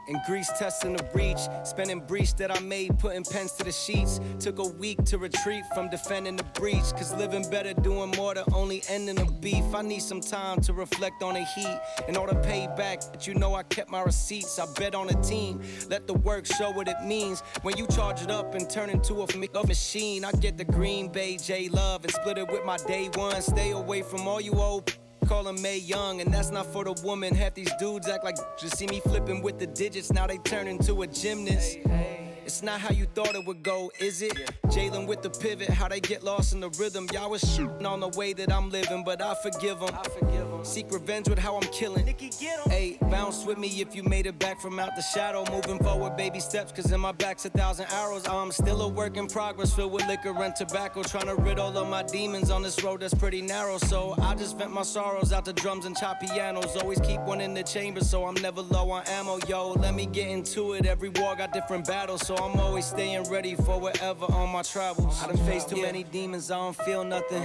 And grease testing the breach, spending breach that I made, putting pens to the sheets. Took a week to retreat from defending the breach, cause living better, doing more to only ending the beef. I need some time to reflect on the heat, in order to pay back, but you know I kept my receipts. I bet on a team, let the work show what it means. When you charge it up and turn into a machine, I get the Green Bay J-Love and split it with my day one. Stay away from all you old call him May Young, and that's not for the woman. Half these dudes act like just see me flipping with the digits, now they turn into a gymnast. It's not how you thought it would go, is it? Jalen with the pivot, how they get lost in the rhythm. Y'all was shooting on the way that I'm living, but I forgive them. Seek revenge with how I'm killing. Hey, bounce with me if you made it back from out the shadow. Moving forward, baby steps, cause in my back's 1,000 arrows. I'm still a work in progress, filled with liquor and tobacco. Trying to rid all of my demons on this road that's pretty narrow. So I just vent my sorrows out to drums and chop pianos. Always keep one in the chamber, so I'm never low on ammo. Yo, let me get into it. Every war got different battles, so I'm always staying ready for whatever on my travels. I done faced too many demons, I don't feel nothing.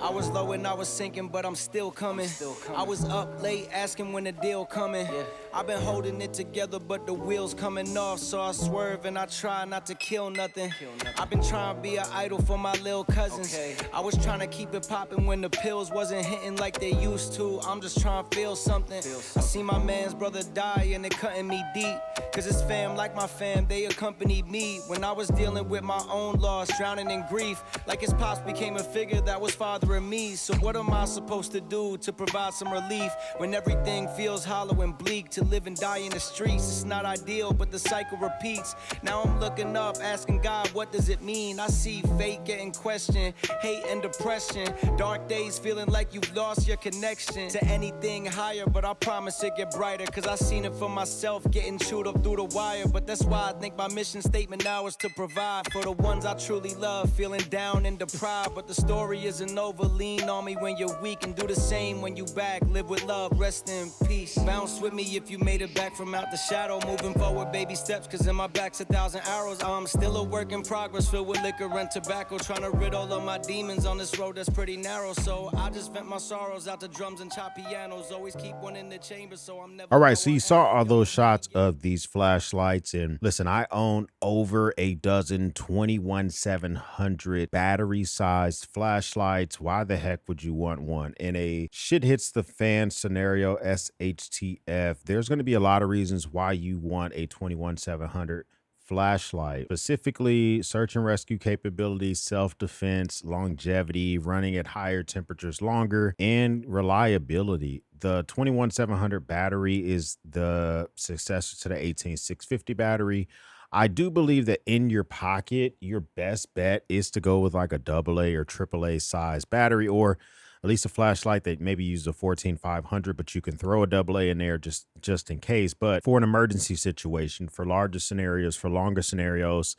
I was low and I was sinking, but I'm still coming. I was up late asking when the deal coming. I've been holding it together, but the wheels coming off, so I swerve and I try not to kill nothing. I've been trying to be an idol for my little cousins. I was trying to keep it popping when the pills wasn't hitting like they used to. I'm just trying to feel something. I see my man's brother die and it cutting me deep, cause it's fam like my fam, they accompanied me when I was dealing with my own loss, drowning in grief. Like his pops became a figure that was fathering me. So what am I supposed to do to provide some relief when everything feels hollow and bleak? To live and die in the streets, it's not ideal, but the cycle repeats. Now I'm looking up, asking God, what does it mean? I see fate getting questioned, hate and depression. Dark days feeling like you've lost your connection to anything higher, but I promise it get brighter, cause I seen it for myself getting chewed up through the wire. But that's why I think my mission statement now is to provide for the ones I truly love, feeling down and deprived. But the story isn't over, lean on me when you're weak and do the same when you back. Live with love, rest in peace. Bounce with me if you made it back from out the shadow. Moving forward, baby steps, cause in my back's 1,000 arrows. I'm still a work in progress, filled with liquor and tobacco. Trying to rid all of my demons on this road that's pretty narrow. So I just vent my sorrows out to drums and chop pianos. Always keep one in the chamber, so I'm never... All right, so you saw all those shots of these flashlights, and listen, I own over a dozen 21700 battery-sized flashlights. Why the heck would you want one? In a shit hits the fan scenario, SHTF, there's going to be a lot of reasons why you want a 21700 flashlight, specifically search and rescue capabilities, self-defense, longevity, running at higher temperatures longer, and reliability. The 21700 battery is the successor to the 18650 battery. I do believe that in your pocket, your best bet is to go with like a AA or AAA size battery, or at least a flashlight that maybe uses a 14500, but you can throw a AA in there just in case. But for an emergency situation, for larger scenarios, for longer scenarios,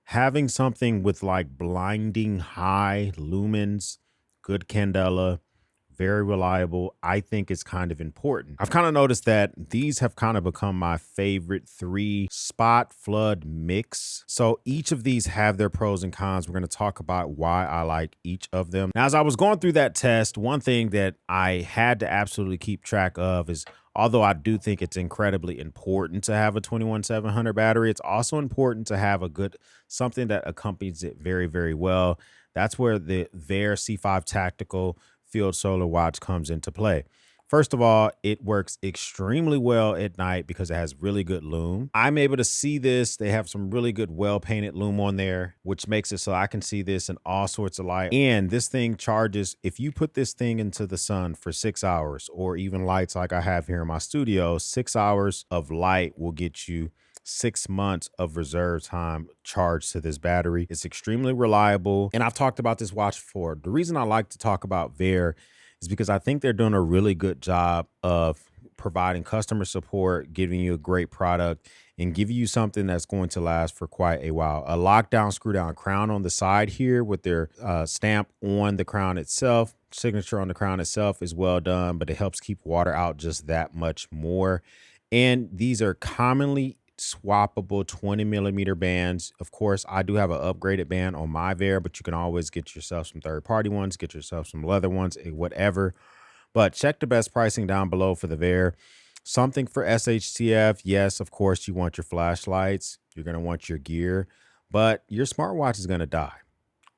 having something with like blinding high lumens, good candela, very reliable, I think is kind of important. I've kind of noticed that these have kind of become my favorite 3 spot flood mix. So each of these have their pros and cons. We're going to talk about why I like each of them. Now, as I was going through that test, one thing that I had to absolutely keep track of is, although I do think it's incredibly important to have a 21700 battery, it's also important to have something that accompanies it very, very well. That's where the Vaer C5 Tactical Field Solar Watch comes into play. First of all, it works extremely well at night because it has really good lume. I'm able to see this. They have some really good well-painted lume on there, which makes it so I can see this in all sorts of light. And this thing charges, if you put this thing into the sun for 6 hours, or even lights like I have here in my studio, 6 hours of light will get you 6 months of reserve time charged to this battery. It's extremely reliable, and I've talked about this watch before. The reason I like to talk about Vaer is because I think they're doing a really good job of providing customer support, giving you a great product, and giving you something that's going to last for quite a while. A lockdown screw down crown on the side here with their stamp on the crown itself, signature on the crown itself is well done, but it helps keep water out just that much more. And these are commonly swappable 20 millimeter bands. Of course, I do have an upgraded band on my Vaer, but you can always get yourself some third-party ones, get yourself some leather ones, whatever. But check the best pricing down below for the Vaer. Something for SHTF. Yes, of course, you want your flashlights. You're going to want your gear, but your smartwatch is going to die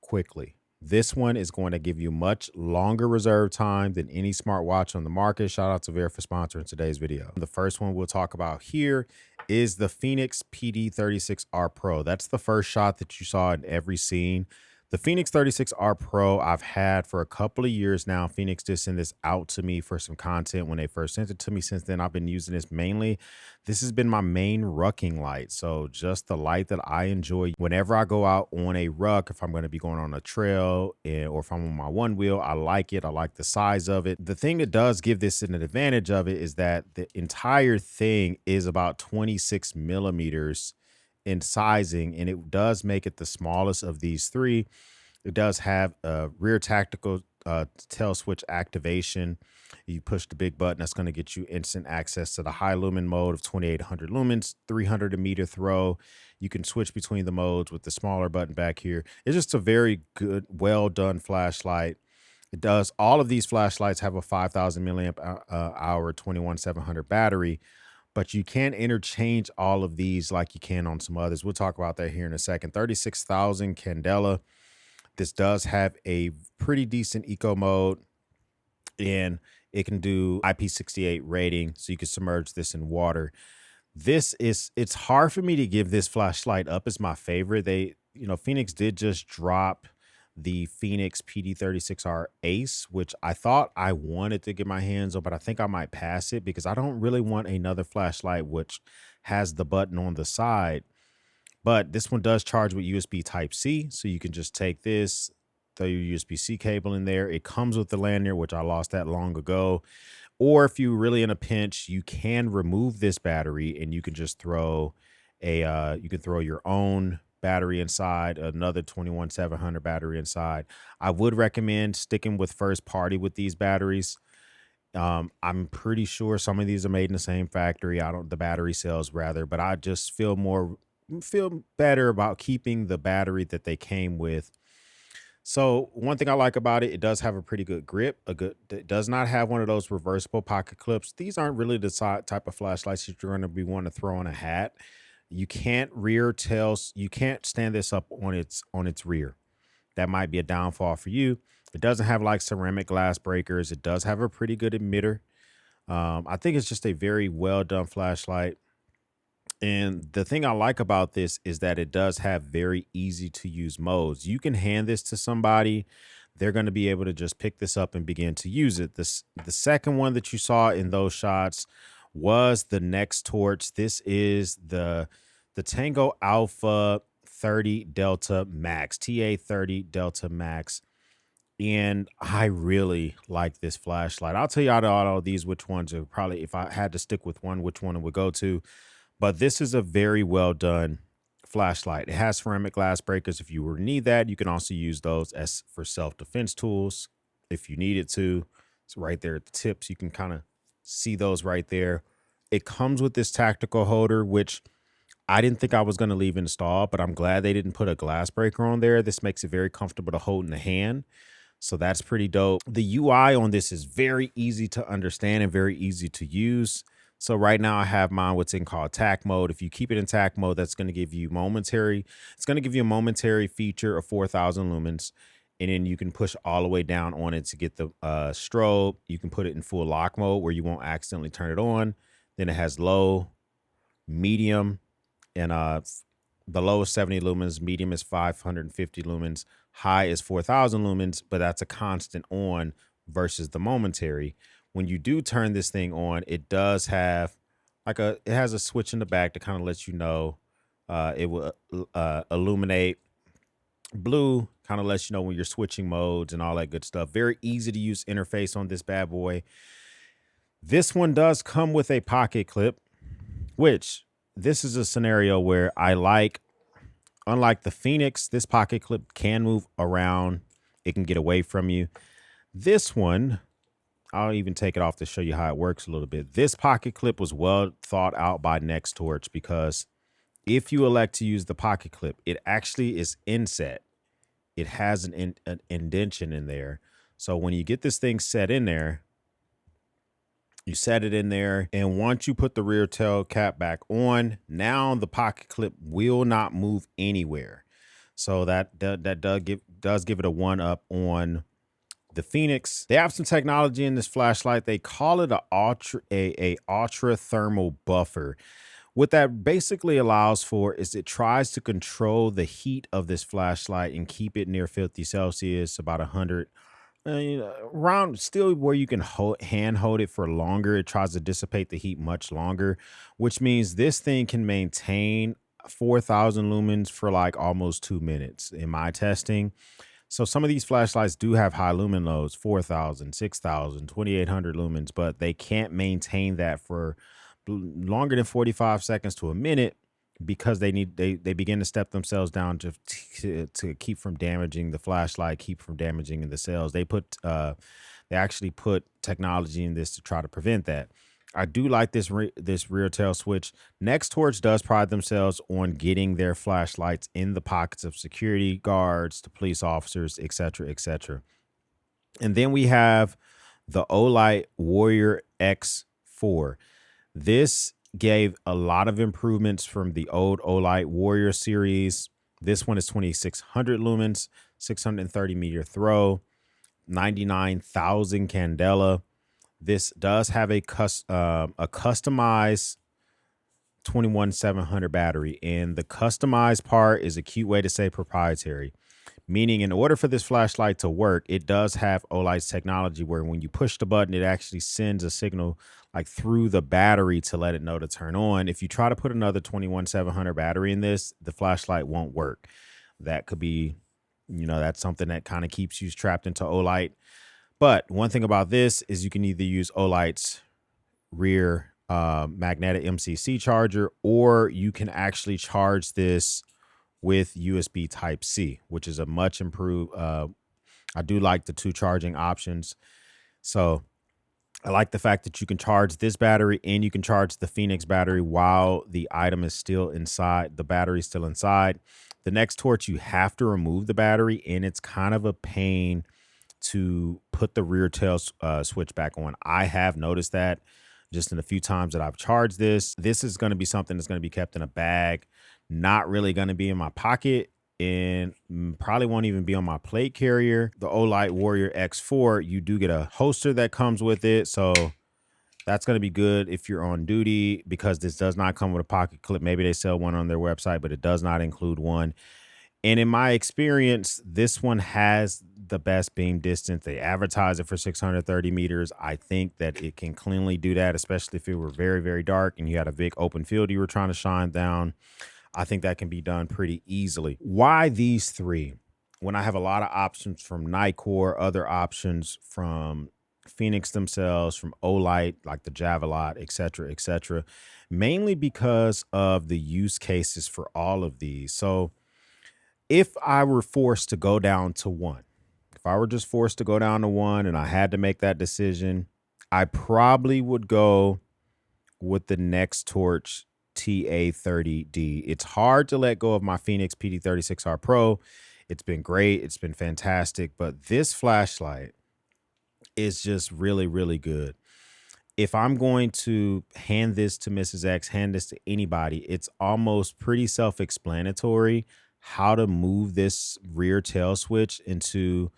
quickly. This one is going to give you much longer reserve time than any smartwatch on the market. Shout out to Vera for sponsoring today's video. The first one we'll talk about here is the Fenix PD36R Pro. That's the first shot that you saw in every scene. The Fenix 36R Pro I've had for a couple of years now. Fenix did send this out to me for some content when they first sent it to me. Since then, I've been using this mainly. This has been my main rucking light. So just the light that I enjoy whenever I go out on a ruck, if I'm going to be going on a trail or if I'm on my one wheel, I like it. I like the size of it. The thing that does give this an advantage of it is that the entire thing is about 26 millimeters in sizing, and it does make it the smallest of these three. It does have a rear tactical tail switch activation. You push the big button, that's going to get you instant access to the high lumen mode of 2800 lumens, 300 meter throw. You can switch between the modes with the smaller button back here. It's just a very good, well done flashlight. It does, all of these flashlights have a 5000 milliamp hour 21700 battery, but you can interchange all of these like you can on some others. We'll talk about that here in a second. 36,000 candela. This does have a pretty decent eco mode, and it can do IP68 rating, so you can submerge this in water. It's hard for me to give this flashlight up as my favorite. Phoenix did just drop the Fenix PD36R Ace, which I thought I wanted to get my hands on, but I think I might pass it because I don't really want another flashlight which has the button on the side. But this one does charge with USB Type-C, so you can just take this, throw your USB-C cable in there. It comes with the lanyard, which I lost that long ago. Or if you're really in a pinch, you can remove this battery and you can just throw your own battery inside, another 21700 battery inside. I would recommend sticking with first party with these batteries. I'm pretty sure some of these are made in the same factory. The battery cells rather, but I just feel better about keeping the battery that they came with. So one thing I like about it, it does have a pretty good grip. It does not have one of those reversible pocket clips. These aren't really the type of flashlights that you're going to be wanting to throw in a hat. You can't you can't stand this up on its rear. That might be a downfall for you. It doesn't have like ceramic glass breakers. It does have a pretty good emitter. I think it's just a very well done flashlight. And the thing I like about this is that it does have very easy to use modes. You can hand this to somebody. They're going to be able to just pick this up and begin to use it. The second one that you saw in those shots was the Nextorch. This is the Tango Alpha 30 Delta Max, TA30 Delta Max. And I really like this flashlight. I'll tell you out of all these which ones are probably, if I had to stick with one, which one it would go to. But this is a very well done flashlight. It has ceramic glass breakers. If you were to need that, you can also use those as for self-defense tools if you needed to. It's right there at the tips. You can kind of see those right there. It comes with this tactical holder, which I didn't think I was going to leave installed, but I'm glad they didn't put a glass breaker on there. This makes it very comfortable to hold in the hand. So that's pretty dope. The UI on this is very easy to understand and very easy to use. So right now I have mine what's in called TAC mode. If you keep it in TAC mode, that's going to give you a momentary feature of 4,000 lumens. And then you can push all the way down on it to get the strobe. You can put it in full lock mode where you won't accidentally turn it on. Then it has low, medium, and the low is 70 lumens, medium is 550 lumens, high is 4,000 lumens, but that's a constant on versus the momentary. When you do turn this thing on, it does have it has a switch in the back that kind of lets you know it will illuminate blue, kind of lets you know when you're switching modes and all that good stuff. Very easy to use interface on this bad boy. This one does come with a pocket clip, which this is a scenario where unlike the Fenix, this pocket clip can move around. It can get away from you. This one, I'll even take it off to show you how it works a little bit. This pocket clip was well thought out by Nextorch because if you elect to use the pocket clip, it actually is inset. It has an indentation in there. So when you get this thing set in there, You set it in there, and once you put the rear tail cap back on, now the pocket clip will not move anywhere. So that does give it a 1-up on the Fenix. They have some technology in this flashlight. They call it a ultra thermal buffer. What that basically allows for is it tries to control the heat of this flashlight and keep it near 50 Celsius, about 100, around, still where you can hand hold it for longer. It tries to dissipate the heat much longer, which means this thing can maintain 4,000 lumens for like almost 2 minutes in my testing. So some of these flashlights do have high lumen loads, 4,000, 6,000, 2,800 lumens, but they can't maintain that for longer than 45 seconds to a minute, because they begin to step themselves down to keep from damaging the flashlight, keep from damaging the cells. They actually put technology in this to try to prevent that. I do like this rear tail switch. Nextorch does pride themselves on getting their flashlights in the pockets of security guards, to police officers, etc., etc. And then we have the Olight Warrior X4. This gave a lot of improvements from the old Olight Warrior series. This one is 2,600 lumens, 630 meter throw, 99,000 candela. This does have a customized 21700 battery, and the customized part is a cute way to say proprietary, meaning in order for this flashlight to work, it does have Olight's technology where when you push the button, it actually sends a signal like through the battery to let it know to turn on. If you try to put another 21700 battery in this, the flashlight won't work. That could be, that's something that kind of keeps you trapped into Olight. But one thing about this is you can either use Olight's rear magnetic MCC charger, or you can actually charge this with USB Type-C, which is a much improved. I do like the 2 charging options. So I like the fact that you can charge this battery and you can charge the Fenix battery while the item is still inside. The battery is still inside. The Nextorch, you have to remove the battery, and it's kind of a pain to put the rear tail switch back on. I have noticed that just in a few times that I've charged this. This is going to be something that's going to be kept in a bag, not really going to be in my pocket, and probably won't even be on my plate carrier. The Olight Warrior X4, you do get a holster that comes with it, so that's going to be good if you're on duty, because this does not come with a pocket clip. Maybe they sell one on their website, but it does not include one. And in my experience, this one has the best beam distance. They advertise it for 630 meters. I think that it can cleanly do that, especially if it were very, very dark and you had a big open field you were trying to shine down. I think that can be done pretty easily. Why these 3? When I have a lot of options from Nikkor, other options from Fenix themselves, from Olight, like the Javelot, etc., etc., mainly because of the use cases for all of these. So if I were forced to go down to one, if I were just forced to go down to one and I had to make that decision, I probably would go with the Nextorch TA30D. It's hard to let go of my Fenix PD36R Pro. It's been great. It's been fantastic. But this flashlight is just really, really good. If I'm going to hand this to Mrs. X, hand this to anybody, it's almost pretty self-explanatory how to move this rear tail switch into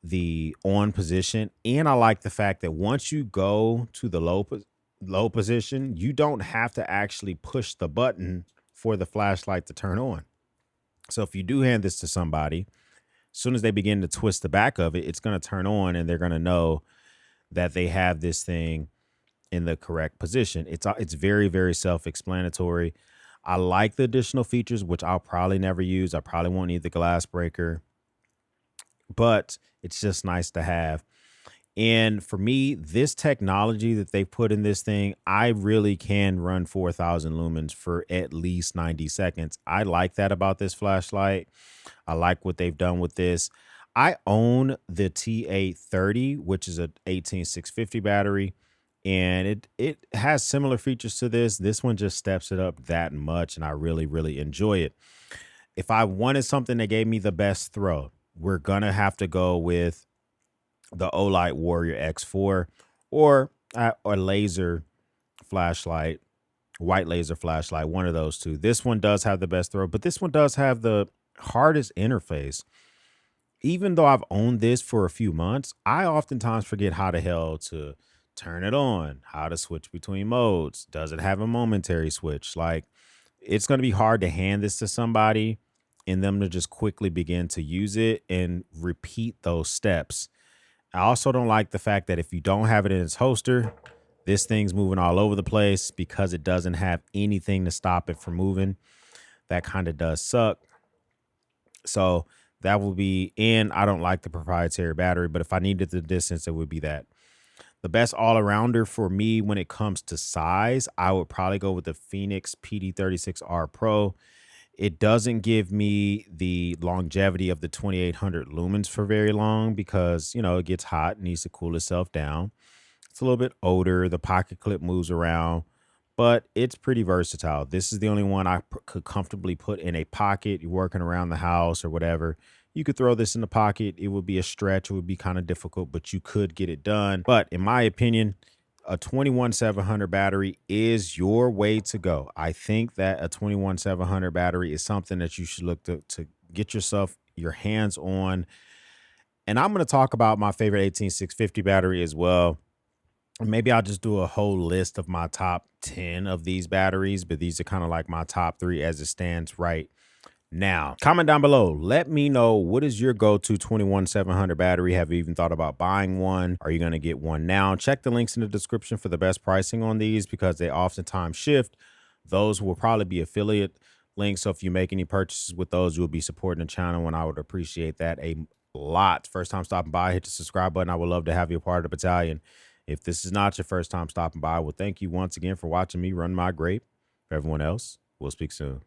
the on position. And I like the fact that once you go to the low position, you don't have to actually push the button for the flashlight to turn on. So if you do hand this to somebody, as soon as they begin to twist the back of it, it's going to turn on, and they're going to know that they have this thing in the correct position. It's very, very self-explanatory. I like the additional features, which I'll probably never use. I probably won't need the glass breaker, but it's just nice to have. And for me, this technology that they put in this thing, I really can run 4,000 lumens for at least 90 seconds. I like that about this flashlight. I like what they've done with this. I own the TA30, which is a 18650 battery, and it has similar features to this. This one just steps it up that much, and I really, really enjoy it. If I wanted something that gave me the best throw, we're going to have to go with the Olight Warrior X4, or or laser flashlight, white laser flashlight, one of those two. This one does have the best throw, but this one does have the hardest interface. Even though I've owned this for a few months, I oftentimes forget how the hell to turn it on, how to switch between modes. Does it have a momentary switch? Like, it's going to be hard to hand this to somebody and them to just quickly begin to use it and repeat those steps. I also don't like the fact that if you don't have it in its holster, this thing's moving all over the place because it doesn't have anything to stop it from moving. That kind of does suck. So that will be in. I don't like the proprietary battery, but if I needed the distance, it would be that. The best all-arounder for me when it comes to size, I would probably go with the Fenix PD36R Pro. It doesn't give me the longevity of the 2800 lumens for very long because, you know, it gets hot and needs to cool itself down. It's a little bit older. The pocket clip moves around, but it's pretty versatile. This is the only one I could comfortably put in a pocket. You're working around the house or whatever. You could throw this in the pocket. It would be a stretch. It would be kind of difficult, but you could get it done. But in my opinion, a 21700 battery is your way to go. I think that a 21700 battery is something that you should look to get your hands on. And I'm going to talk about my favorite 18650 battery as well. Maybe I'll just do a whole list of my top 10 of these batteries, but these are kind of like my top 3 as it stands right now. Comment down below. Let me know, what is your go-to 21700 battery? Have you even thought about buying one? Are you going to get one now? Check the links in the description for the best pricing on these because they oftentimes shift. Those will probably be affiliate links. So if you make any purchases with those, you'll be supporting the channel, and I would appreciate that a lot. First time stopping by, hit the subscribe button. I would love to have you a part of the battalion. If this is not your first time stopping by, well, thank you once again for watching me run my grape. For everyone else, we'll speak soon.